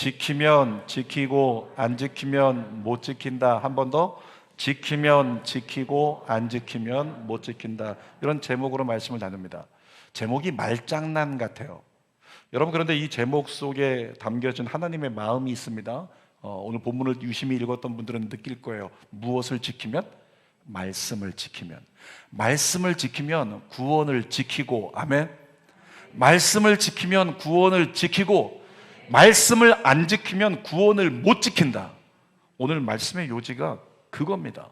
지키면 지키고 안 지키면 못 지킨다. 한 번 더. 지키면 지키고 안 지키면 못 지킨다. 이런 제목으로 말씀을 나눕니다. 제목이 말장난 같아요. 여러분, 그런데 이 제목 속에 담겨진 하나님의 마음이 있습니다. 오늘 본문을 유심히 읽었던 분들은 느낄 거예요. 무엇을 지키면? 말씀을 지키면. 말씀을 지키면 구원을 지키고, 아멘. 말씀을 지키면 구원을 지키고, 말씀을 안 지키면 구원을 못 지킨다. 오늘 말씀의 요지가 그겁니다.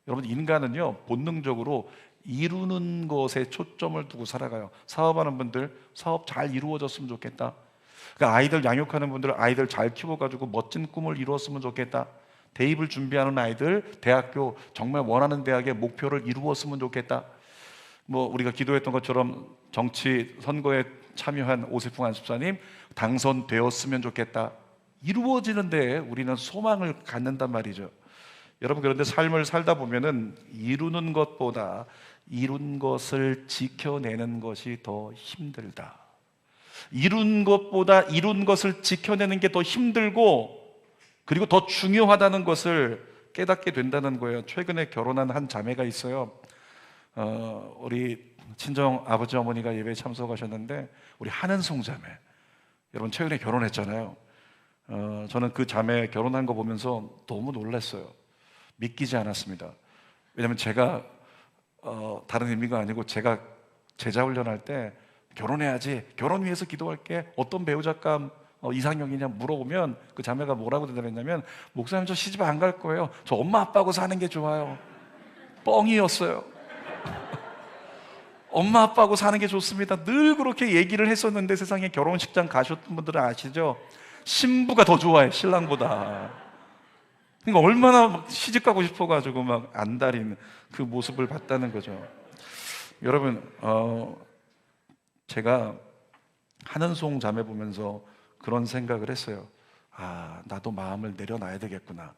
여러분, 인간은요 본능적으로 이루는 것에 초점을 두고 살아가요. 사업하는 분들 사업 잘 이루어졌으면 좋겠다. 그러니까 아이들 양육하는 분들 아이들 잘 키워가지고 멋진 꿈을 이루었으면 좋겠다. 대입을 준비하는 아이들 대학교 정말 원하는 대학의 목표를 이루었으면 좋겠다. 우리가 기도했던 것처럼 정치 선거에 참여한 오세풍 안수사님 당선되었으면 좋겠다. 이루어지는데 우리는 소망을 갖는단 말이죠. 여러분, 그런데 삶을 살다 보면은 이루는 것보다 이룬 것을 지켜내는 것이 더 힘들다. 이룬 것보다 이룬 것을 지켜내는 게 더 힘들고, 그리고 더 중요하다는 것을 깨닫게 된다는 거예요. 최근에 결혼한 한 자매가 있어요. 우리 친정 아버지 어머니가 예배에 참석하셨는데, 우리 한은송 자매, 여러분 최근에 결혼했잖아요. 저는 그 자매 결혼한 거 보면서 너무 놀랐어요. 믿기지 않았습니다. 왜냐하면 제가 다른 의미가 아니고 제가 제자 훈련할 때 결혼해야지, 결혼 위해서 기도할게, 어떤 배우자감 이상형이냐 물어보면 그 자매가 뭐라고 대답했냐면, 목사님 저 시집 안 갈 거예요. 저 엄마 아빠하고 사는 게 좋아요. 뻥이었어요. 엄마 아빠하고 사는 게 좋습니다. 늘 그렇게 얘기를 했었는데, 세상에 결혼식장 가셨던 분들은 아시죠? 신부가 더 좋아해, 신랑보다. 그러니까 얼마나 시집 가고 싶어가지고 막 안달인 그 모습을 봤다는 거죠. 여러분, 제가 한은송 자매 보면서 그런 생각을 했어요. 나도 마음을 내려놔야 되겠구나.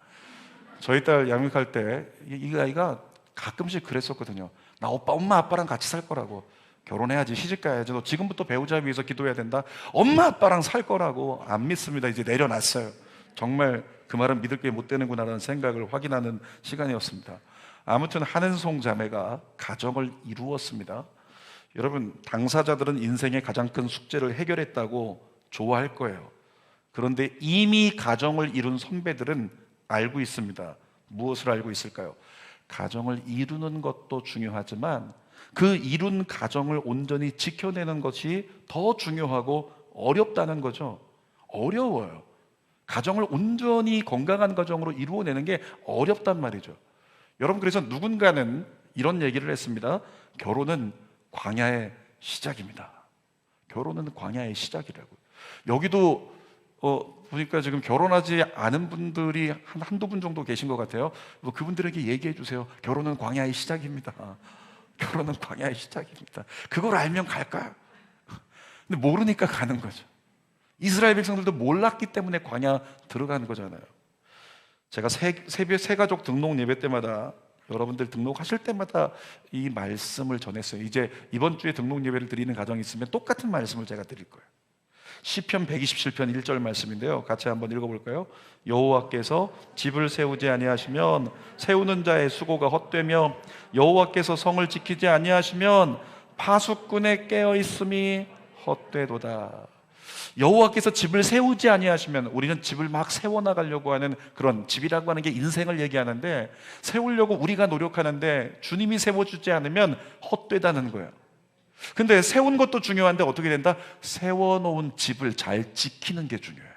저희 딸 양육할 때 이 아이가 가끔씩 그랬었거든요. 나 엄마 아빠랑 같이 살 거라고. 결혼해야지, 시집 가야지, 너 지금부터 배우자 위해서 기도해야 된다. 엄마 아빠랑 살 거라고. 안 믿습니다. 이제 내려놨어요. 정말 그 말은 믿을 게 못 되는구나라는 생각을 확인하는 시간이었습니다. 아무튼 한은송 자매가 가정을 이루었습니다. 여러분, 당사자들은 인생의 가장 큰 숙제를 해결했다고 좋아할 거예요. 그런데 이미 가정을 이룬 선배들은 알고 있습니다. 무엇을 알고 있을까요? 가정을 이루는 것도 중요하지만 그 이룬 가정을 온전히 지켜내는 것이 더 중요하고 어렵다는 거죠. 어려워요. 가정을 온전히 건강한 가정으로 이루어내는 게 어렵단 말이죠. 여러분, 그래서 누군가는 이런 얘기를 했습니다. 결혼은 광야의 시작입니다. 결혼은 광야의 시작이라고. 여기도 보니까 지금 결혼하지 않은 분들이 한두 분 정도 계신 것 같아요. 그분들에게 얘기해 주세요. 결혼은 광야의 시작입니다. 결혼은 광야의 시작입니다. 그걸 알면 갈까요? 근데 모르니까 가는 거죠. 이스라엘 백성들도 몰랐기 때문에 광야 들어가는 거잖아요. 제가 새가족 등록 예배 때마다, 여러분들 등록하실 때마다 이 말씀을 전했어요. 이제 이번 주에 등록 예배를 드리는 가정이 있으면 똑같은 말씀을 제가 드릴 거예요. 시편 127편 1절 말씀인데요, 같이 한번 읽어볼까요? 여호와께서 집을 세우지 아니하시면 세우는 자의 수고가 헛되며 여호와께서 성을 지키지 아니하시면 파수꾼의 깨어있음이 헛되도다. 여호와께서 집을 세우지 아니하시면, 우리는 집을 막 세워나가려고 하는, 그런 집이라고 하는 게 인생을 얘기하는데, 세우려고 우리가 노력하는데 주님이 세워주지 않으면 헛되다는 거예요. 근데 세운 것도 중요한데 어떻게 된다? 세워놓은 집을 잘 지키는 게 중요해요.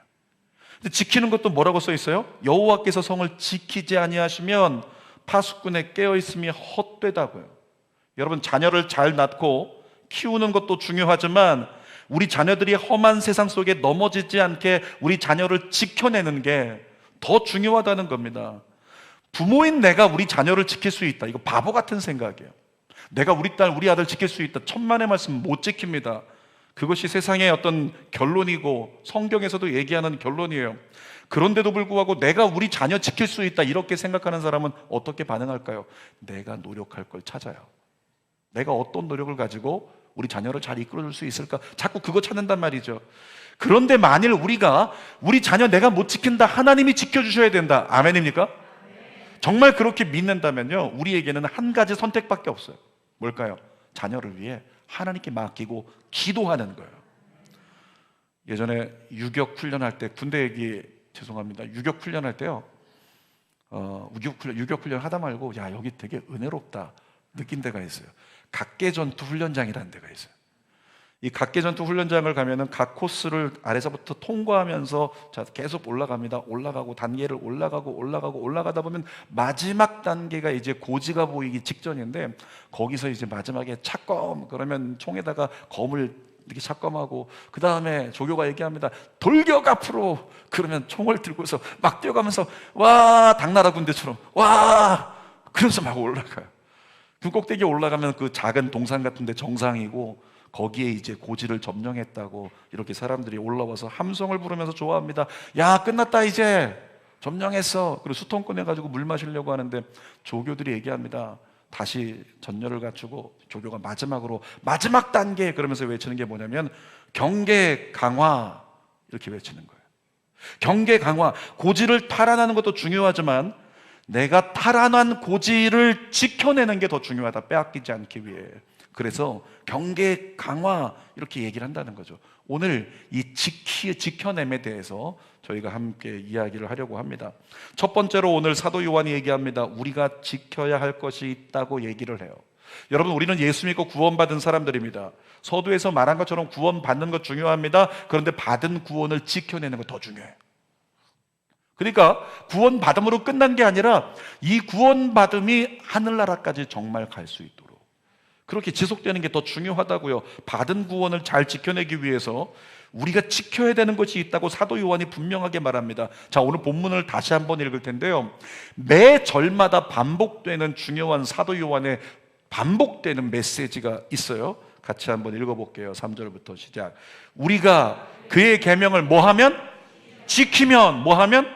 근데 지키는 것도 뭐라고 써 있어요? 여호와께서 성을 지키지 아니하시면 파수꾼의 깨어있음이 헛되다고요. 여러분, 자녀를 잘 낳고 키우는 것도 중요하지만 우리 자녀들이 험한 세상 속에 넘어지지 않게 우리 자녀를 지켜내는 게 더 중요하다는 겁니다. 부모인 내가 우리 자녀를 지킬 수 있다, 이거 바보 같은 생각이에요. 내가 우리 딸, 우리 아들 지킬 수 있다, 천만의 말씀 못 지킵니다. 그것이 세상의 어떤 결론이고 성경에서도 얘기하는 결론이에요. 그런데도 불구하고 내가 우리 자녀 지킬 수 있다 이렇게 생각하는 사람은 어떻게 반응할까요? 내가 노력할 걸 찾아요. 내가 어떤 노력을 가지고 우리 자녀를 잘 이끌어줄 수 있을까? 자꾸 그거 찾는단 말이죠. 그런데 만일 우리가 우리 자녀 내가 못 지킨다, 하나님이 지켜주셔야 된다. 아멘입니까? 정말 그렇게 믿는다면요, 우리에게는 한 가지 선택밖에 없어요. 뭘까요? 자녀를 위해 하나님께 맡기고 기도하는 거예요. 예전에 유격 훈련할 때, 군대 얘기 죄송합니다. 유격 훈련할 때요, 유격 훈련 하다 말고 야, 여기 되게 은혜롭다 느낀 데가 있어요. 각계전투 훈련장이라는 데가 있어요. 이 각계전투 훈련장을 가면은 각 코스를 아래서부터 통과하면서 자, 계속 올라갑니다. 올라가고 단계를 올라가다 보면 마지막 단계가 이제 고지가 보이기 직전인데, 거기서 이제 마지막에 착검, 그러면 총에다가 검을 이렇게 착검하고, 그 다음에 조교가 얘기합니다. 돌격 앞으로. 그러면 총을 들고서 막 뛰어가면서 와, 당나라 군대처럼 와, 그러면서 막 올라가요. 그 꼭대기에 올라가면 그 작은 동산 같은데 정상이고, 거기에 이제 고지를 점령했다고 이렇게 사람들이 올라와서 함성을 부르면서 좋아합니다. 야, 끝났다, 이제 점령했어. 그리고 수통 꺼내가지고 물 마시려고 하는데 조교들이 얘기합니다. 다시 전열을 갖추고 조교가 마지막으로 마지막 단계 그러면서 외치는 게 뭐냐면 경계 강화, 이렇게 외치는 거예요. 경계 강화. 고지를 탈환하는 것도 중요하지만 내가 탈환한 고지를 지켜내는 게 더 중요하다, 빼앗기지 않기 위해. 그래서 경계 강화, 이렇게 얘기를 한다는 거죠. 오늘 이 지켜냄에 대해서 저희가 함께 이야기를 하려고 합니다. 첫 번째로 오늘 사도 요한이 얘기합니다. 우리가 지켜야 할 것이 있다고 얘기를 해요. 여러분, 우리는 예수 믿고 구원받은 사람들입니다. 서두에서 말한 것처럼 구원받는 것 중요합니다. 그런데 받은 구원을 지켜내는 것 더 중요해요. 그러니까 구원받음으로 끝난 게 아니라 이 구원받음이 하늘나라까지 정말 갈 수 있도록 그렇게 지속되는 게 더 중요하다고요. 받은 구원을 잘 지켜내기 위해서 우리가 지켜야 되는 것이 있다고 사도 요한이 분명하게 말합니다. 자, 오늘 본문을 다시 한번 읽을 텐데요, 매 절마다 반복되는 중요한 사도 요한의 반복되는 메시지가 있어요. 같이 한번 읽어볼게요. 3절부터 시작. 우리가 그의 계명을 뭐하면? 지키면. 뭐하면?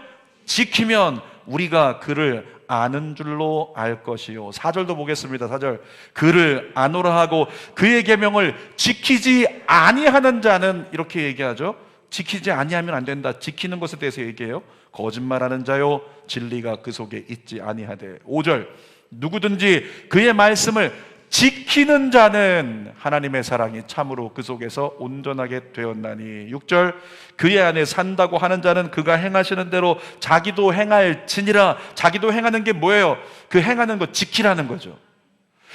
지키면 우리가 그를 아는 줄로 알 것이요. 4절도 보겠습니다. 4절. 그를 아노라 하고 그의 계명을 지키지 아니하는 자는, 이렇게 얘기하죠. 지키지 아니하면 안 된다. 지키는 것에 대해서 얘기해요. 거짓말하는 자요, 진리가 그 속에 있지 아니하되. 5절. 누구든지 그의 말씀을 지키는 자는 하나님의 사랑이 참으로 그 속에서 온전하게 되었나니. 6절. 그의 안에 산다고 하는 자는 그가 행하시는 대로 자기도 행할지니라. 자기도 행하는 게 뭐예요? 그 행하는 거 지키라는 거죠.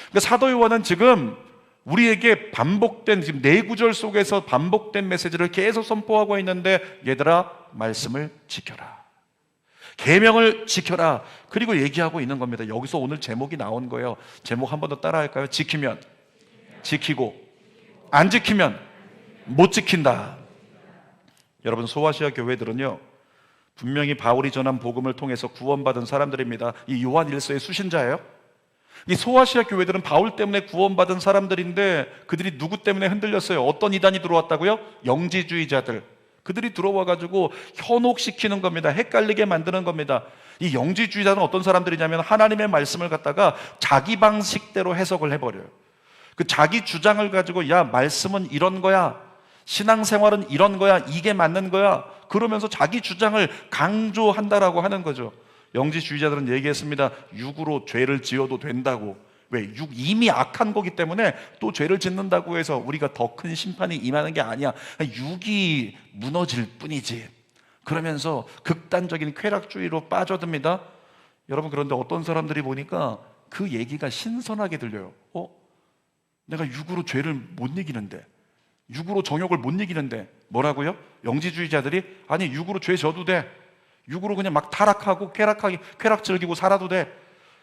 그러니까 사도 요한은 지금 우리에게 반복된, 지금 4구절 속에서 반복된 메시지를 계속 선포하고 있는데, 얘들아, 말씀을 지켜라, 계명을 지켜라, 그리고 얘기하고 있는 겁니다. 여기서 오늘 제목이 나온 거예요. 제목 한 번 더 따라 할까요? 지키면 지키고, 안 지키면 못 지킨다. 여러분, 소아시아 교회들은요, 분명히 바울이 전한 복음을 통해서 구원받은 사람들입니다. 이 요한 일서의 수신자예요. 이 소아시아 교회들은 바울 때문에 구원받은 사람들인데, 그들이 누구 때문에 흔들렸어요? 어떤 이단이 들어왔다고요? 영지주의자들. 그들이 들어와가지고 현혹시키는 겁니다. 헷갈리게 만드는 겁니다. 이 영지주의자는 어떤 사람들이냐면 하나님의 말씀을 갖다가 자기 방식대로 해석을 해버려요. 그 자기 주장을 가지고, 야, 말씀은 이런 거야, 신앙생활은 이런 거야, 이게 맞는 거야, 그러면서 자기 주장을 강조한다라고 하는 거죠. 영지주의자들은 얘기했습니다. 육으로 죄를 지어도 된다고. 왜? 육 이미 악한 거기 때문에 또 죄를 짓는다고 해서 우리가 더 큰 심판이 임하는 게 아니야, 육이 무너질 뿐이지, 그러면서 극단적인 쾌락주의로 빠져듭니다. 여러분, 그런데 어떤 사람들이 보니까 그 얘기가 신선하게 들려요. 내가 육으로 죄를 못 이기는데, 육으로 정욕을 못 이기는데. 뭐라고요? 영지주의자들이, 아니, 육으로 죄 져도 돼, 육으로 그냥 막 타락하고 쾌락 즐기고 살아도 돼,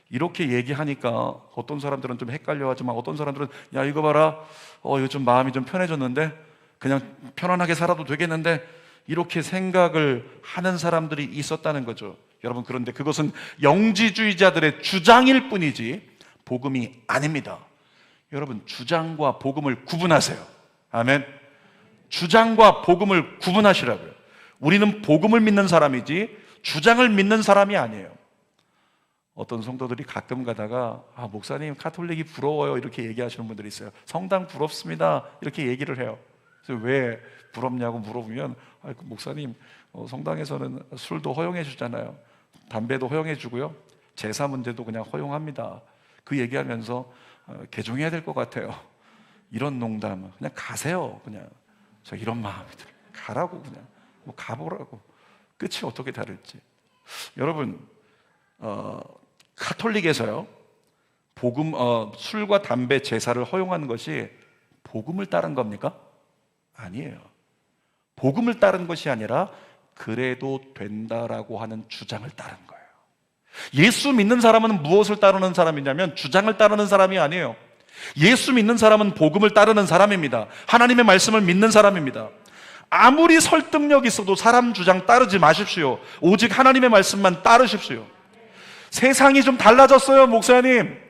이렇게 얘기하니까 어떤 사람들은 좀 헷갈려하지만 어떤 사람들은, 야, 이거 봐라, 요즘 마음이 좀 편해졌는데, 그냥 편안하게 살아도 되겠는데, 이렇게 생각을 하는 사람들이 있었다는 거죠. 여러분, 그런데 그것은 영지주의자들의 주장일 뿐이지 복음이 아닙니다. 여러분, 주장과 복음을 구분하세요. 아멘. 주장과 복음을 구분하시라고요. 우리는 복음을 믿는 사람이지 주장을 믿는 사람이 아니에요. 어떤 성도들이 가끔 가다가 목사님 카톨릭이 부러워요 이렇게 얘기하시는 분들이 있어요. 성당 부럽습니다 이렇게 얘기를 해요. 그래서 왜 부럽냐고 물어보면 목사님 성당에서는 술도 허용해 주잖아요. 담배도 허용해 주고요. 제사 문제도 그냥 허용합니다. 그 얘기하면서 개종해야 될 것 같아요. 이런 농담. 그냥 가세요. 그냥 저 이런 마음이 들어요. 가라고 그냥 뭐 가보라고. 끝이 어떻게 다를지. 여러분 카톨릭에서요 복음 술과 담배 제사를 허용하는 것이 복음을 따른 겁니까? 아니에요. 복음을 따른 것이 아니라 그래도 된다라고 하는 주장을 따른 거예요. 예수 믿는 사람은 무엇을 따르는 사람이냐면 주장을 따르는 사람이 아니에요. 예수 믿는 사람은 복음을 따르는 사람입니다. 하나님의 말씀을 믿는 사람입니다. 아무리 설득력 있어도 사람 주장 따르지 마십시오. 오직 하나님의 말씀만 따르십시오. 세상이 좀 달라졌어요, 목사님.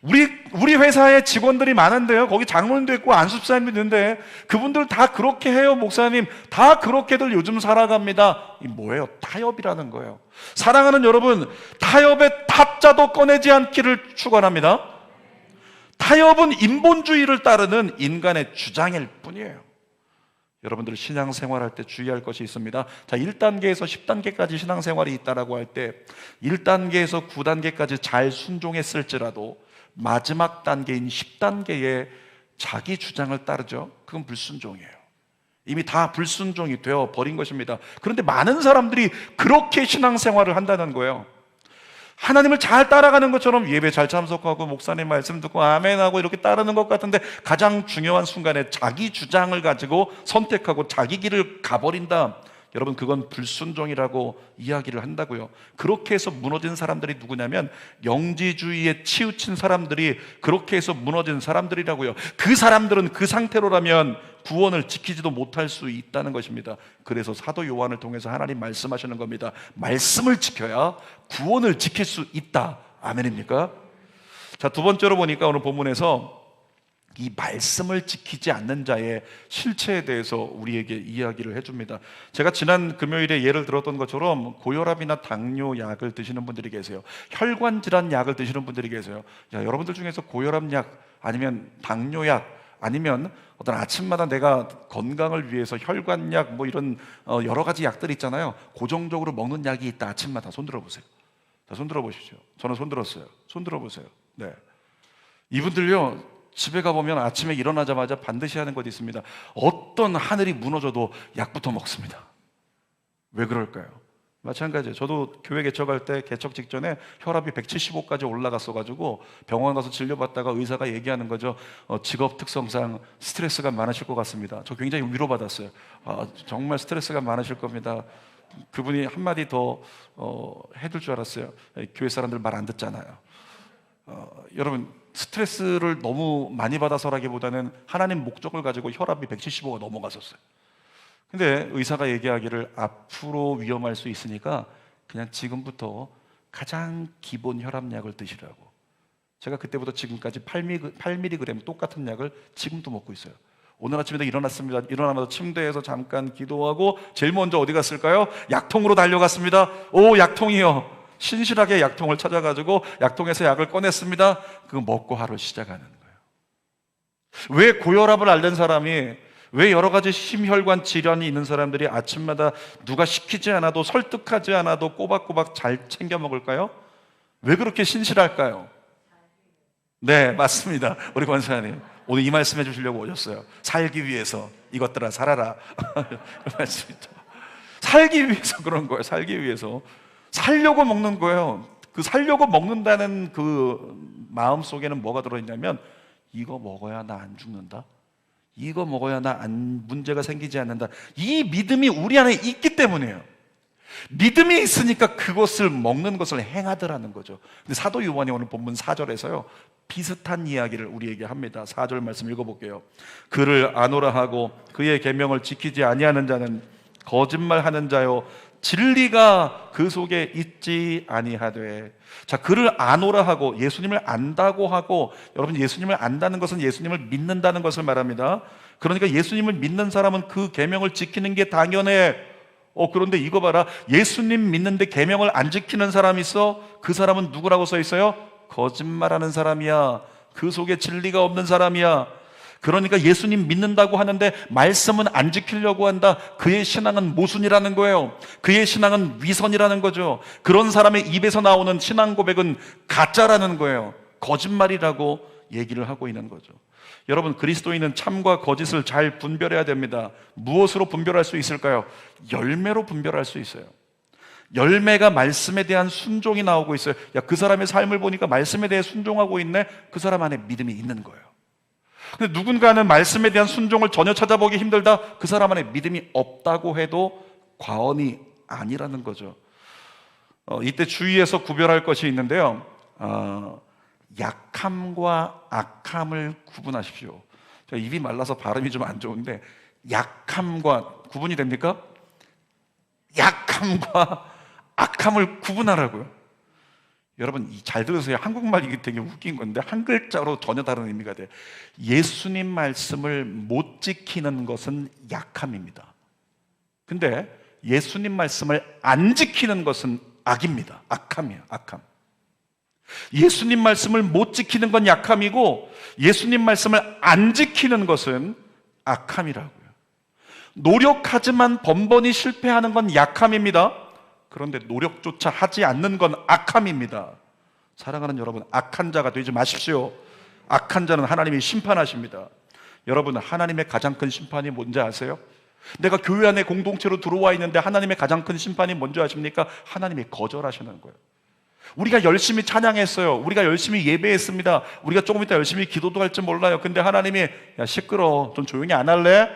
우리 회사에 직원들이 많은데요, 거기 장로님도 있고 안수사님도 있는데 그분들 다 그렇게 해요, 목사님. 다 그렇게들 요즘 살아갑니다. 이 뭐예요? 타협이라는 거예요. 사랑하는 여러분, 타협의 타자도 꺼내지 않기를 축원합니다. 타협은 인본주의를 따르는 인간의 주장일 뿐이에요. 여러분들 신앙생활할 때 주의할 것이 있습니다. 자, 1단계에서 10단계까지 신앙생활이 있다라고 할 때 1단계에서 9단계까지 잘 순종했을지라도 마지막 단계인 10단계에 자기 주장을 따르죠. 그건 불순종이에요. 이미 다 불순종이 되어 버린 것입니다. 그런데 많은 사람들이 그렇게 신앙생활을 한다는 거예요. 하나님을 잘 따라가는 것처럼 예배 잘 참석하고 목사님 말씀 듣고 아멘하고 이렇게 따르는 것 같은데 가장 중요한 순간에 자기 주장을 가지고 선택하고 자기 길을 가버린다. 여러분, 그건 불순종이라고 이야기를 한다고요. 그렇게 해서 무너진 사람들이 누구냐면 영지주의에 치우친 사람들이 그렇게 해서 무너진 사람들이라고요. 그 사람들은 그 상태로라면 구원을 지키지도 못할 수 있다는 것입니다. 그래서 사도 요한을 통해서 하나님 말씀하시는 겁니다. 말씀을 지켜야 구원을 지킬 수 있다. 아멘입니까? 자, 두 번째로 보니까 오늘 본문에서 이 말씀을 지키지 않는 자의 실체에 대해서 우리에게 이야기를 해줍니다. 제가 지난 금요일에 예를 들었던 것처럼 고혈압이나 당뇨 약을 드시는 분들이 계세요. 혈관 질환 약을 드시는 분들이 계세요. 여러분들 중에서 고혈압 약 아니면 당뇨 약 아니면 어떤 아침마다 내가 건강을 위해서 혈관약 뭐 이런 여러 가지 약들이 있잖아요. 고정적으로 먹는 약이 있다. 아침마다 손 들어보세요. 자, 손 들어보십시오. 저는 손 들었어요. 손 들어보세요. 네, 이분들요 집에 가보면 아침에 일어나자마자 반드시 하는 것이 있습니다. 어떤 하늘이 무너져도 약부터 먹습니다. 왜 그럴까요? 마찬가지예요. 저도 교회 개척할 때 개척 직전에 혈압이 175까지 올라갔어가지고 병원 가서 진료받다가 의사가 얘기하는 거죠. 직업 특성상 스트레스가 많으실 것 같습니다. 저 굉장히 위로받았어요. 정말 스트레스가 많으실 겁니다. 그분이 한마디 더 해줄 줄 알았어요. 교회 사람들 말 안 듣잖아요. 여러분, 스트레스를 너무 많이 받아서라기보다는 하나님 목적을 가지고 혈압이 175가 넘어갔었어요. 근데 의사가 얘기하기를 앞으로 위험할 수 있으니까 그냥 지금부터 가장 기본 혈압약을 드시라고. 제가 그때부터 지금까지 8mg 똑같은 약을 지금도 먹고 있어요. 오늘 아침에도 일어났습니다. 일어나면서 침대에서 잠깐 기도하고 제일 먼저 어디 갔을까요? 약통으로 달려갔습니다. 오, 약통이요. 신실하게 약통을 찾아가지고 약통에서 약을 꺼냈습니다. 그거 먹고 하루 시작하는 거예요. 왜 고혈압을 앓는 사람이, 왜 여러 가지 심혈관 질환이 있는 사람들이 아침마다 누가 시키지 않아도 설득하지 않아도 꼬박꼬박 잘 챙겨 먹을까요? 왜 그렇게 신실할까요? 네, 맞습니다. 우리 권사님 오늘 이 말씀 해주시려고 오셨어요. 살기 위해서 이것들아 살아라. 그 말씀이죠. 살기 위해서 그런 거예요. 살기 위해서. 살려고 먹는 거예요. 그 살려고 먹는다는 그 마음 속에는 뭐가 들어있냐면 이거 먹어야 나 안 죽는다. 이거 먹어야 나 문제가 생기지 않는다. 이 믿음이 우리 안에 있기 때문이에요. 믿음이 있으니까 그것을 먹는 것을 행하더라는 거죠. 근데 사도 요한이 오늘 본문 4절에서요 비슷한 이야기를 우리에게 합니다. 4절 말씀 읽어볼게요. 그를 아노라 하고 그의 계명을 지키지 아니하는 자는 거짓말하는 자요 진리가 그 속에 있지 아니하되. 자, 그를 아노라 하고 예수님을 안다고 하고, 여러분 예수님을 안다는 것은 예수님을 믿는다는 것을 말합니다. 그러니까 예수님을 믿는 사람은 그 계명을 지키는 게 당연해. 그런데 이거 봐라. 예수님 믿는데 계명을 안 지키는 사람이 있어. 그 사람은 누구라고 써 있어요? 거짓말하는 사람이야. 그 속에 진리가 없는 사람이야. 그러니까 예수님 믿는다고 하는데 말씀은 안 지키려고 한다. 그의 신앙은 모순이라는 거예요. 그의 신앙은 위선이라는 거죠. 그런 사람의 입에서 나오는 신앙 고백은 가짜라는 거예요. 거짓말이라고 얘기를 하고 있는 거죠. 여러분, 그리스도인은 참과 거짓을 잘 분별해야 됩니다. 무엇으로 분별할 수 있을까요? 열매로 분별할 수 있어요. 열매가 말씀에 대한 순종이 나오고 있어요. 그 사람의 삶을 보니까 말씀에 대해 순종하고 있네. 그 사람 안에 믿음이 있는 거예요. 근데 누군가는 말씀에 대한 순종을 전혀 찾아보기 힘들다. 그 사람 안에 믿음이 없다고 해도 과언이 아니라는 거죠. 이때 주의해서 구별할 것이 있는데요. 약함과 악함을 구분하십시오. 제가 입이 말라서 발음이 좀 안 좋은데, 약함과 구분이 됩니까? 약함과 악함을 구분하라고요. 여러분, 잘 들으세요. 한국말 이게 되게 웃긴 건데 한 글자로 전혀 다른 의미가 돼요. 예수님 말씀을 못 지키는 것은 약함입니다. 근데 예수님 말씀을 안 지키는 것은 악입니다. 악함이에요. 악함. 예수님 말씀을 못 지키는 건 약함이고 예수님 말씀을 안 지키는 것은 악함이라고요. 노력하지만 번번이 실패하는 건 약함입니다. 그런데 노력조차 하지 않는 건 악함입니다. 사랑하는 여러분, 악한 자가 되지 마십시오. 악한 자는 하나님이 심판하십니다. 여러분, 하나님의 가장 큰 심판이 뭔지 아세요? 내가 교회 안에 공동체로 들어와 있는데 하나님의 가장 큰 심판이 뭔지 아십니까? 하나님이 거절하시는 거예요. 우리가 열심히 찬양했어요. 우리가 열심히 예배했습니다. 우리가 조금 이따 열심히 기도도 할지 몰라요. 근데 하나님이, 야 시끄러워, 좀 조용히 안 할래?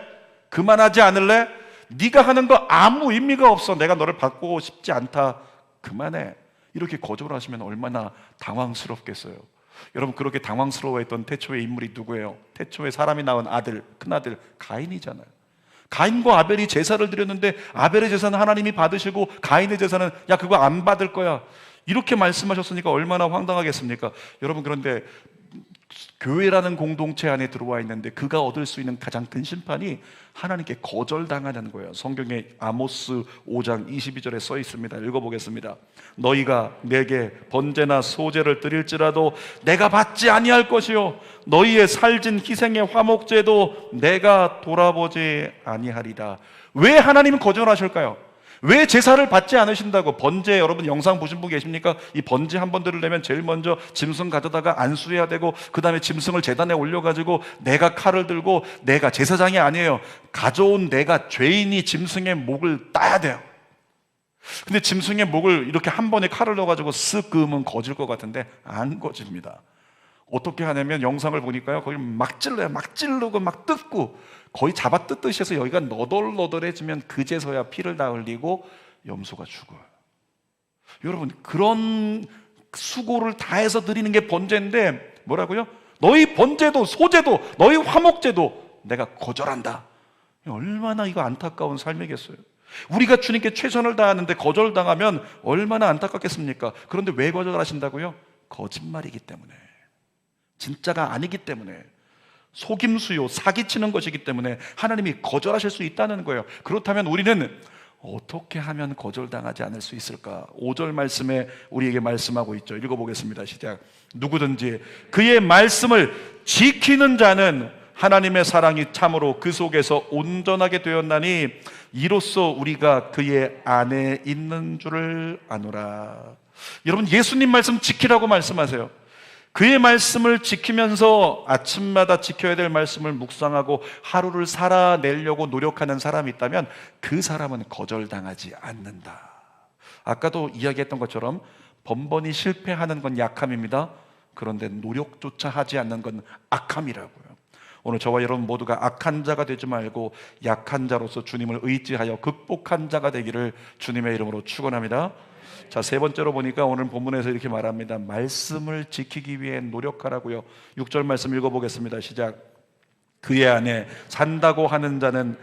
그만하지 않을래? 네가 하는 거 아무 의미가 없어. 내가 너를 바꾸고 싶지 않다. 그만해. 이렇게 거절하시면 얼마나 당황스럽겠어요. 여러분, 그렇게 당황스러워했던 태초의 인물이 누구예요? 태초에 사람이 낳은 아들, 큰아들 가인이잖아요. 가인과 아벨이 제사를 드렸는데 아벨의 제사는 하나님이 받으시고 가인의 제사는 야 그거 안 받을 거야, 이렇게 말씀하셨으니까 얼마나 황당하겠습니까? 여러분, 그런데 교회라는 공동체 안에 들어와 있는데 그가 얻을 수 있는 가장 큰 심판이 하나님께 거절당하는 거예요. 성경에 아모스 5장 22절에 써 있습니다. 읽어보겠습니다. 너희가 내게 번제나 소제를 드릴지라도 내가 받지 아니할 것이요 너희의 살진 희생의 화목제도 내가 돌아보지 아니하리라. 왜 하나님은 거절하실까요? 왜 제사를 받지 않으신다고? 번제, 여러분 영상 보신 분 계십니까? 이 번제 한 번 드리려면 제일 먼저 짐승 가져다가 안수해야 되고 그 다음에 짐승을 제단에 올려가지고 내가 칼을 들고, 내가 제사장이 아니에요, 가져온 내가 죄인이 짐승의 목을 따야 돼요. 근데 짐승의 목을 이렇게 한 번에 칼을 넣어가지고 쓱 그으면 거질 것 같은데 안 거집니다. 어떻게 하냐면 영상을 보니까요, 거기 막 찔러요. 막 찌르고 막 뜯고 거의 잡아 뜯듯이 해서 여기가 너덜너덜해지면 그제서야 피를 다 흘리고 염소가 죽어요. 여러분, 그런 수고를 다해서 드리는 게 번제인데 뭐라고요? 너희 번제도 소제도 너희 화목제도 내가 거절한다. 얼마나 이거 안타까운 삶이겠어요. 우리가 주님께 최선을 다하는데 거절당하면 얼마나 안타깝겠습니까? 그런데 왜 거절하신다고요? 거짓말이기 때문에, 진짜가 아니기 때문에, 속임수요 사기치는 것이기 때문에 하나님이 거절하실 수 있다는 거예요. 그렇다면 우리는 어떻게 하면 거절당하지 않을 수 있을까? 5절 말씀에 우리에게 말씀하고 있죠. 읽어보겠습니다. 시작. 누구든지 그의 말씀을 지키는 자는 하나님의 사랑이 참으로 그 속에서 온전하게 되었나니 이로써 우리가 그의 안에 있는 줄을 아노라. 여러분, 예수님 말씀 지키라고 말씀하세요. 그의 말씀을 지키면서 아침마다 지켜야 될 말씀을 묵상하고 하루를 살아내려고 노력하는 사람이 있다면 그 사람은 거절당하지 않는다. 아까도 이야기했던 것처럼 번번이 실패하는 건 약함입니다. 그런데 노력조차 하지 않는 건 악함이라고요. 오늘 저와 여러분 모두가 악한 자가 되지 말고 약한 자로서 주님을 의지하여 극복한 자가 되기를 주님의 이름으로 축원합니다. 자, 세 번째로 보니까 오늘 본문에서 이렇게 말합니다. 말씀을 지키기 위해 노력하라고요. 6절 말씀 읽어보겠습니다. 시작. 그의 안에 산다고 하는 자는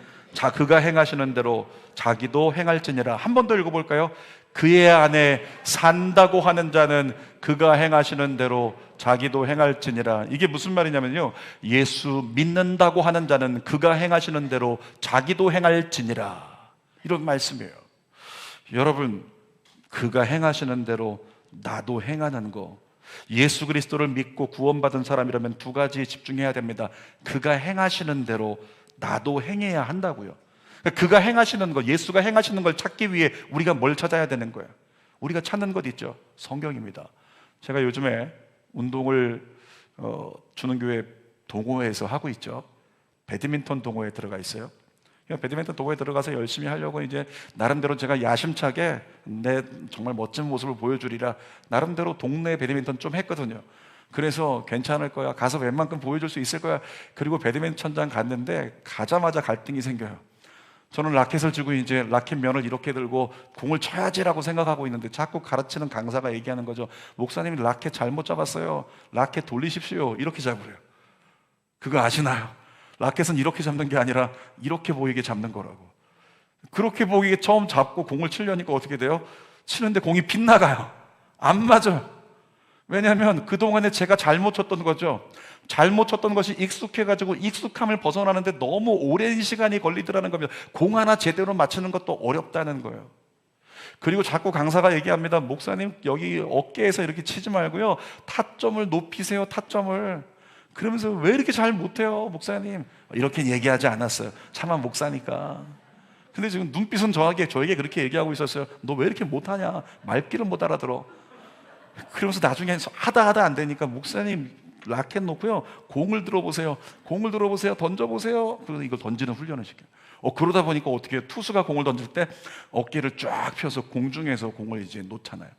그가 행하시는 대로 자기도 행할지니라. 한 번 더 읽어볼까요? 그의 안에 산다고 하는 자는 그가 행하시는 대로 자기도 행할지니라. 이게 무슨 말이냐면요, 예수 믿는다고 하는 자는 그가 행하시는 대로 자기도 행할지니라, 이런 말씀이에요. 여러분, 그가 행하시는 대로 나도 행하는 거. 예수 그리스도를 믿고 구원받은 사람이라면 두 가지에 집중해야 됩니다. 그가 행하시는 대로 나도 행해야 한다고요. 그가 행하시는 것, 예수가 행하시는 걸 찾기 위해 우리가 뭘 찾아야 되는 거예요? 우리가 찾는 것 있죠. 성경입니다. 제가 요즘에 운동을 주는 교회 동호회에서 하고 있죠. 배드민턴 동호회에 들어가 있어요. 배드민턴 동호회에 들어가서 열심히 하려고 이제 나름대로 제가 야심차게 내 정말 멋진 모습을 보여주리라 나름대로 동네 배드민턴 좀 했거든요. 그래서 괜찮을 거야, 가서 웬만큼 보여줄 수 있을 거야. 그리고 배드민턴장 갔는데 가자마자 갈등이 생겨요. 저는 라켓을 쥐고 이제 라켓 면을 이렇게 들고 공을 쳐야지라고 생각하고 있는데 자꾸 가르치는 강사가 얘기하는 거죠. 목사님이 라켓 잘못 잡았어요. 라켓 돌리십시오. 이렇게 잡으래요. 그거 아시나요? 라켓은 이렇게 잡는 게 아니라 이렇게 보이게 잡는 거라고. 그렇게 보이게 처음 잡고 공을 치려니까 어떻게 돼요? 치는데 공이 빗나가요. 안 맞아요. 왜냐하면 그동안에 제가 잘못 쳤던 거죠. 잘못 쳤던 것이 익숙해가지고 익숙함을 벗어나는데 너무 오랜 시간이 걸리더라는 겁니다. 공 하나 제대로 맞추는 것도 어렵다는 거예요. 그리고 자꾸 강사가 얘기합니다. 목사님, 여기 어깨에서 이렇게 치지 말고요, 타점을 높이세요. 타점을. 그러면서 왜 이렇게 잘 못해요, 목사님? 이렇게 얘기하지 않았어요. 차마 목사니까. 근데 지금 눈빛은 저에게 그렇게 얘기하고 있었어요. 너 왜 이렇게 못하냐? 말귀를 못 알아들어. 그러면서 나중에 하다 안 되니까, 목사님 라켓 놓고요, 공을 들어보세요. 공을 들어보세요. 던져보세요. 그래서 이걸 던지는 훈련을 시켜요. 그러다 보니까 어떻게 해요? 투수가 공을 던질 때 어깨를 쫙 펴서 공중에서 공을 이제 놓잖아요.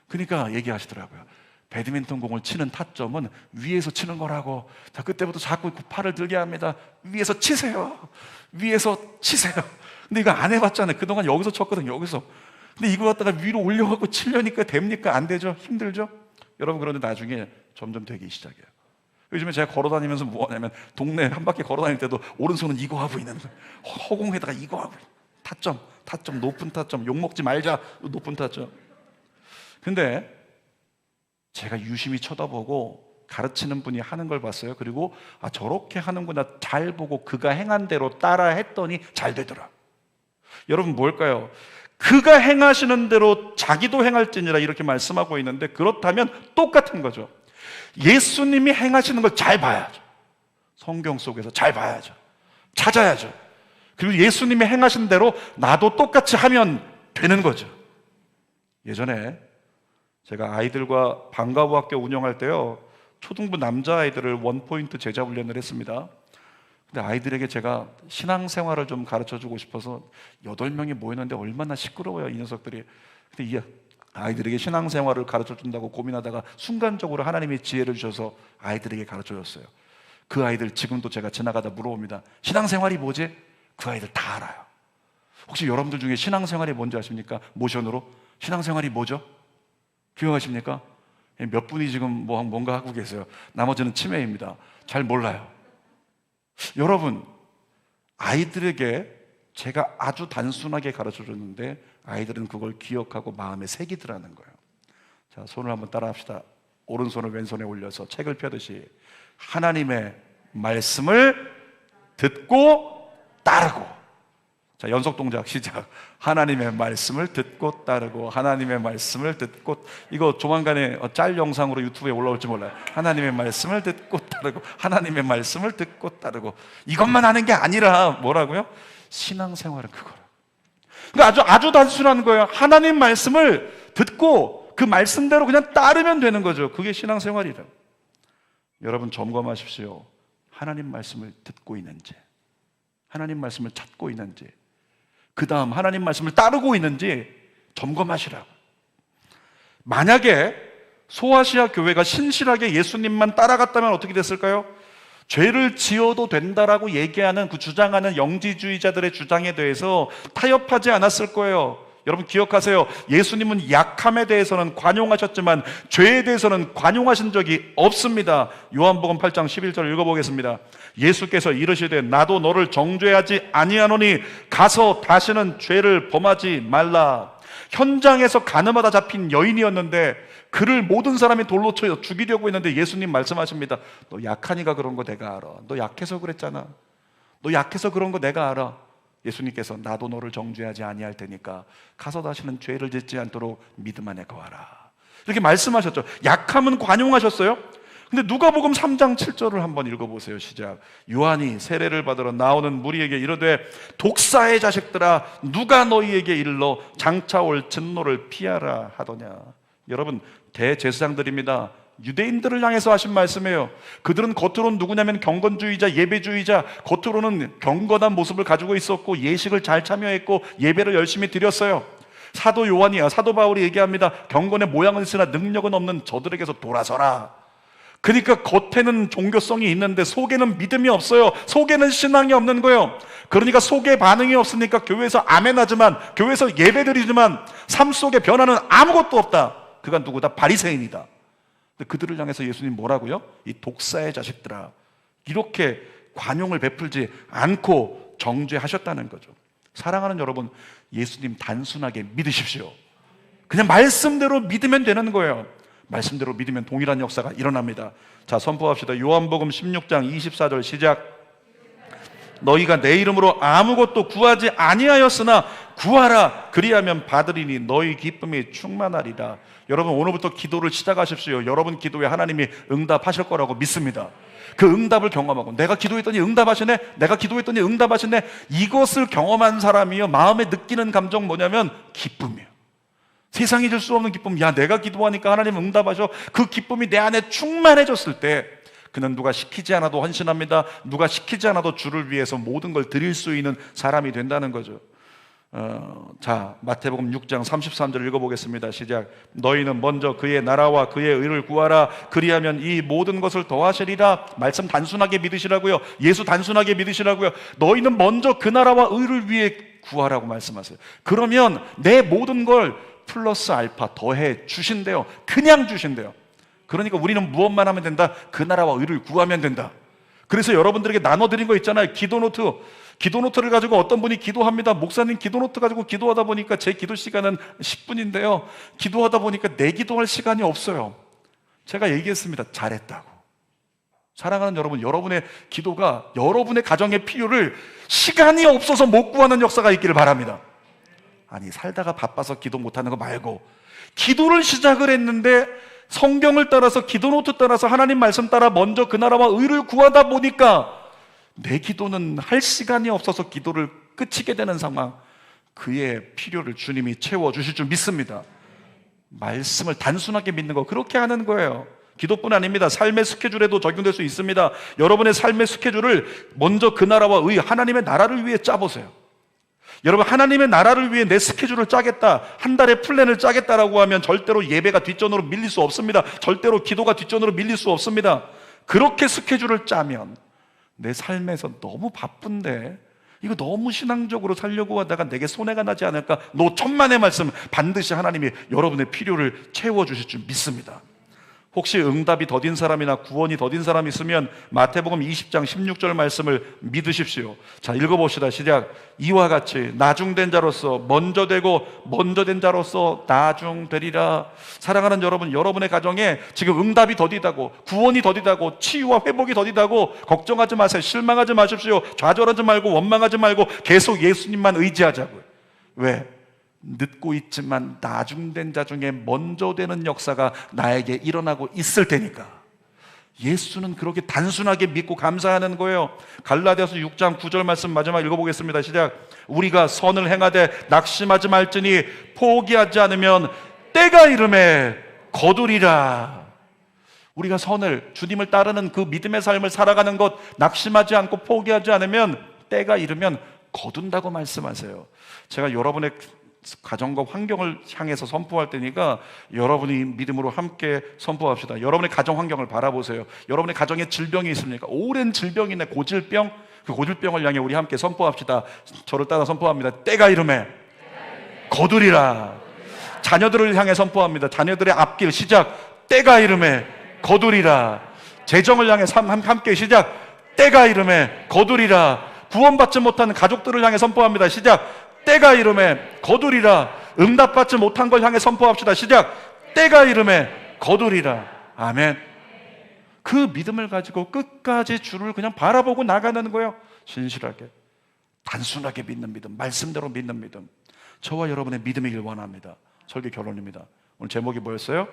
그러니까 얘기하시더라고요. 배드민턴 공을 치는 타점은 위에서 치는 거라고. 자, 그때부터 자꾸 그 팔을 들게 합니다. 위에서 치세요. 위에서 치세요. 근데 이거 안 해봤잖아요. 그동안 여기서 쳤거든요. 여기서. 근데 이거 갖다가 위로 올려갖고 치려니까 됩니까? 안 되죠? 힘들죠? 여러분, 그런데 나중에 점점 되기 시작해요. 요즘에 제가 걸어다니면서 뭐 하냐면, 동네 한 바퀴 걸어다닐 때도 오른손은 이거 하고 있는 거예요. 허공에다가 이거 하고 있는. 타점, 높은 타점. 욕먹지 말자, 높은 타점. 근데 제가 유심히 쳐다보고 가르치는 분이 하는 걸 봤어요. 그리고 저렇게 하는구나, 잘 보고 그가 행한 대로 따라 했더니 잘 되더라. 여러분, 뭘까요? 그가 행하시는 대로 자기도 행할지니라 이렇게 말씀하고 있는데, 그렇다면 똑같은 거죠. 예수님이 행하시는 걸 잘 봐야죠. 성경 속에서 잘 봐야죠. 찾아야죠. 그리고 예수님이 행하신 대로 나도 똑같이 하면 되는 거죠. 예전에 제가 아이들과 방과후 학교 운영할 때요, 초등부 남자아이들을 원포인트 제자 훈련을 했습니다. 근데 아이들에게 제가 신앙생활을 좀 가르쳐주고 싶어서 8명이 모였는데 얼마나 시끄러워요, 이 녀석들이. 근데 이 아이들에게 신앙생활을 가르쳐준다고 고민하다가 순간적으로 하나님이 지혜를 주셔서 아이들에게 가르쳐줬어요. 그 아이들 지금도 제가 지나가다 물어봅니다. 신앙생활이 뭐지? 그 아이들 다 알아요. 혹시 여러분들 중에 신앙생활이 뭔지 아십니까? 모션으로. 신앙생활이 뭐죠? 기억하십니까? 몇 분이 지금 뭔가 하고 계세요. 나머지는 치매입니다. 잘 몰라요. 여러분, 아이들에게 제가 아주 단순하게 가르쳐 줬는데 아이들은 그걸 기억하고 마음에 새기더라는 거예요. 자, 손을 한번 따라 합시다. 오른손을 왼손에 올려서 책을 펴듯이 하나님의 말씀을 듣고 따르고. 자, 연속 동작 시작. 하나님의 말씀을 듣고 따르고, 하나님의 말씀을 듣고. 이거 조만간에 짤 영상으로 유튜브에 올라올지 몰라요. 하나님의 말씀을 듣고 따르고, 하나님의 말씀을 듣고 따르고. 이것만 하는 게 아니라 뭐라고요? 신앙생활은 그거라. 그러니까 아주 단순한 거예요. 하나님 말씀을 듣고 그 말씀대로 그냥 따르면 되는 거죠. 그게 신앙생활이라. 여러분, 점검하십시오. 하나님 말씀을 듣고 있는지, 하나님 말씀을 찾고 있는지, 그 다음 하나님 말씀을 따르고 있는지 점검하시라고. 만약에 소아시아 교회가 신실하게 예수님만 따라갔다면 어떻게 됐을까요? 죄를 지어도 된다라고 얘기하는 그 주장하는 영지주의자들의 주장에 대해서 타협하지 않았을 거예요. 여러분 기억하세요. 예수님은 약함에 대해서는 관용하셨지만 죄에 대해서는 관용하신 적이 없습니다. 요한복음 8장 11절 읽어보겠습니다. 예수께서 이르시되 나도 너를 정죄하지 아니하노니 가서 다시는 죄를 범하지 말라. 현장에서 가늠하다 잡힌 여인이었는데 그를 모든 사람이 돌로 쳐 죽이려고 했는데 예수님 말씀하십니다. 너 약하니까 그런 거 내가 알아. 너 약해서 그랬잖아. 너 약해서 그런 거 내가 알아. 예수님께서 나도 너를 정죄하지 아니할 테니까 가서 다시는 죄를 짓지 않도록 믿음 안에 거하라, 이렇게 말씀하셨죠. 약함은 관용하셨어요. 근데 누가복음 3장 7절을 한번 읽어보세요. 시작. 요한이 세례를 받으러 나오는 무리에게 이르되 독사의 자식들아 누가 너희에게 일러 장차 올 진노를 피하라 하더냐. 여러분, 대제사장들입니다. 유대인들을 향해서 하신 말씀이에요. 그들은 겉으로는 누구냐면 경건주의자, 예배주의자, 겉으로는 경건한 모습을 가지고 있었고 예식을 잘 참여했고 예배를 열심히 드렸어요. 사도 요한이야, 사도 바울이 얘기합니다. 경건의 모양은 있으나 능력은 없는 저들에게서 돌아서라. 그러니까 겉에는 종교성이 있는데 속에는 믿음이 없어요. 속에는 신앙이 없는 거예요. 그러니까 속에 반응이 없으니까 교회에서 아멘하지만, 교회에서 예배드리지만 삶 속에 변화는 아무것도 없다. 그가 누구다? 바리새인이다. 그들을 향해서 예수님 뭐라고요? 이 독사의 자식들아, 이렇게 관용을 베풀지 않고 정죄하셨다는 거죠. 사랑하는 여러분, 예수님 단순하게 믿으십시오. 그냥 말씀대로 믿으면 되는 거예요. 말씀대로 믿으면 동일한 역사가 일어납니다. 자, 선포합시다. 요한복음 16장 24절 시작. 너희가 내 이름으로 아무것도 구하지 아니하였으나 구하라, 그리하면 받으리니 너희 기쁨이 충만하리라. 여러분, 오늘부터 기도를 시작하십시오. 여러분 기도에 하나님이 응답하실 거라고 믿습니다. 그 응답을 경험하고, 내가 기도했더니 응답하시네, 내가 기도했더니 응답하시네, 이것을 경험한 사람이요, 마음에 느끼는 감정 뭐냐면 기쁨이에요. 세상이 줄 수 없는 기쁨. 야, 내가 기도하니까 하나님 응답하셔. 그 기쁨이 내 안에 충만해졌을 때 그는 누가 시키지 않아도 헌신합니다. 누가 시키지 않아도 주를 위해서 모든 걸 드릴 수 있는 사람이 된다는 거죠. 자, 마태복음 6장 33절 읽어보겠습니다. 시작. 너희는 먼저 그의 나라와 그의 의를 구하라, 그리하면 이 모든 것을 더하시리라. 말씀 단순하게 믿으시라고요. 예수 단순하게 믿으시라고요. 너희는 먼저 그 나라와 의를 위해 구하라고 말씀하세요. 그러면 내 모든 걸 플러스 알파 더해 주신대요. 그냥 주신대요. 그러니까 우리는 무엇만 하면 된다? 그 나라와 의를 구하면 된다. 그래서 여러분들에게 나눠드린 거 있잖아요. 기도노트. 기도노트를 가지고 어떤 분이 기도합니다. 목사님, 기도노트 가지고 기도하다 보니까 제 기도 시간은 10분인데요 기도하다 보니까 내 기도할 시간이 없어요. 제가 얘기했습니다. 잘했다고. 사랑하는 여러분, 여러분의 기도가 여러분의 가정의 필요를 시간이 없어서 못 구하는 역사가 있기를 바랍니다. 아니, 살다가 바빠서 기도 못하는 거 말고 기도를 시작을 했는데 성경을 따라서, 기도노트 따라서, 하나님 말씀 따라 먼저 그 나라와 의를 구하다 보니까 내 기도는 할 시간이 없어서 기도를 끝이게 되는 상황. 그의 필요를 주님이 채워주실 줄 믿습니다. 말씀을 단순하게 믿는 거, 그렇게 하는 거예요. 기도뿐 아닙니다. 삶의 스케줄에도 적용될 수 있습니다. 여러분의 삶의 스케줄을 먼저 그 나라와 의, 하나님의 나라를 위해 짜보세요. 여러분, 하나님의 나라를 위해 내 스케줄을 짜겠다, 한 달의 플랜을 짜겠다라고 하면 절대로 예배가 뒷전으로 밀릴 수 없습니다. 절대로 기도가 뒷전으로 밀릴 수 없습니다. 그렇게 스케줄을 짜면 내 삶에서 너무 바쁜데 이거 너무 신앙적으로 살려고 하다가 내게 손해가 나지 않을까? 천만의 말씀, 반드시 하나님이 여러분의 필요를 채워주실 줄 믿습니다. 혹시 응답이 더딘 사람이나 구원이 더딘 사람이 있으면 마태복음 20장 16절 말씀을 믿으십시오. 자, 읽어봅시다. 시작. 이와 같이 나중된 자로서 먼저 되고 먼저 된 자로서 나중되리라. 사랑하는 여러분, 여러분의 가정에 지금 응답이 더디다고, 구원이 더디다고, 치유와 회복이 더디다고 걱정하지 마세요. 실망하지 마십시오. 좌절하지 말고 원망하지 말고 계속 예수님만 의지하자고요. 왜? 늦고 있지만 나중된 자 중에 먼저 되는 역사가 나에게 일어나고 있을 테니까. 예수는 그렇게 단순하게 믿고 감사하는 거예요. 갈라디아서 6장 9절 말씀 마지막 읽어보겠습니다. 시작. 우리가 선을 행하되 낙심하지 말지니 포기하지 않으면 때가 이름에 거두리라. 우리가 선을, 주님을 따르는 그 믿음의 삶을 살아가는 것, 낙심하지 않고 포기하지 않으면 때가 이르면 거둔다고 말씀하세요. 제가 여러분의 가정과 환경을 향해서 선포할 때니까 여러분이 믿음으로 함께 선포합시다. 여러분의 가정 환경을 바라보세요. 여러분의 가정에 질병이 있습니까? 오랜 질병이네, 고질병. 그 고질병을 향해 우리 함께 선포합시다. 저를 따라 선포합니다. 때가 이름에 거두리라. 자녀들을 향해 선포합니다. 자녀들의 앞길 시작. 때가 이름에 거두리라. 재정을 향해 함께 시작. 때가 이름에 거두리라. 구원받지 못한 가족들을 향해 선포합니다. 시작. 때가 이름에 거두리라. 응답받지 못한 걸 향해 선포합시다. 시작. 때가 이름에 거두리라. 아멘. 그 믿음을 가지고 끝까지 주를 그냥 바라보고 나가는 거예요. 신실하게. 단순하게 믿는 믿음, 말씀대로 믿는 믿음, 저와 여러분의 믿음이길 원합니다. 설교 결론입니다. 오늘 제목이 뭐였어요?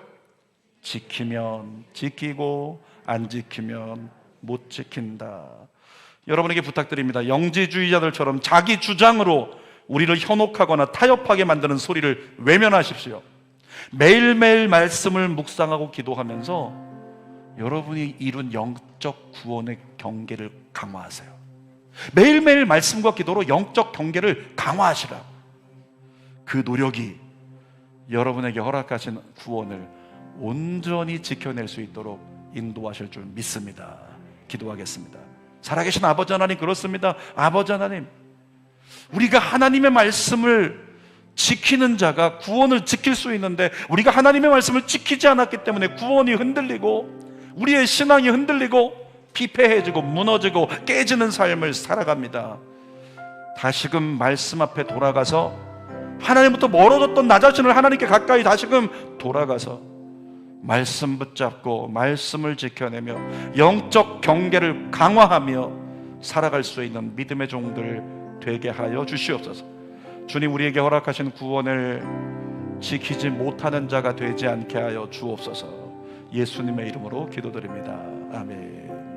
지키면 지키고 안 지키면 못 지킨다. 여러분에게 부탁드립니다. 영지주의자들처럼 자기 주장으로 우리를 현혹하거나 타협하게 만드는 소리를 외면하십시오. 매일매일 말씀을 묵상하고 기도하면서 여러분이 이룬 영적 구원의 경계를 강화하세요. 매일매일 말씀과 기도로 영적 경계를 강화하시라. 그 노력이 여러분에게 허락하신 구원을 온전히 지켜낼 수 있도록 인도하실 줄 믿습니다. 기도하겠습니다. 살아계신 아버지 하나님, 그렇습니다. 아버지 하나님, 우리가 하나님의 말씀을 지키는 자가 구원을 지킬 수 있는데 우리가 하나님의 말씀을 지키지 않았기 때문에 구원이 흔들리고 우리의 신앙이 흔들리고 피폐해지고 무너지고 깨지는 삶을 살아갑니다. 다시금 말씀 앞에 돌아가서 하나님부터 멀어졌던 나 자신을 하나님께 가까이 다시금 돌아가서 말씀 붙잡고 말씀을 지켜내며 영적 경계를 강화하며 살아갈 수 있는 믿음의 종들 되게 하여 주시옵소서. 주님, 우리에게 허락하신 구원을 지키지 못하는 자가 되지 않게 하여 주옵소서. 예수님의 이름으로 기도드립니다. 아멘.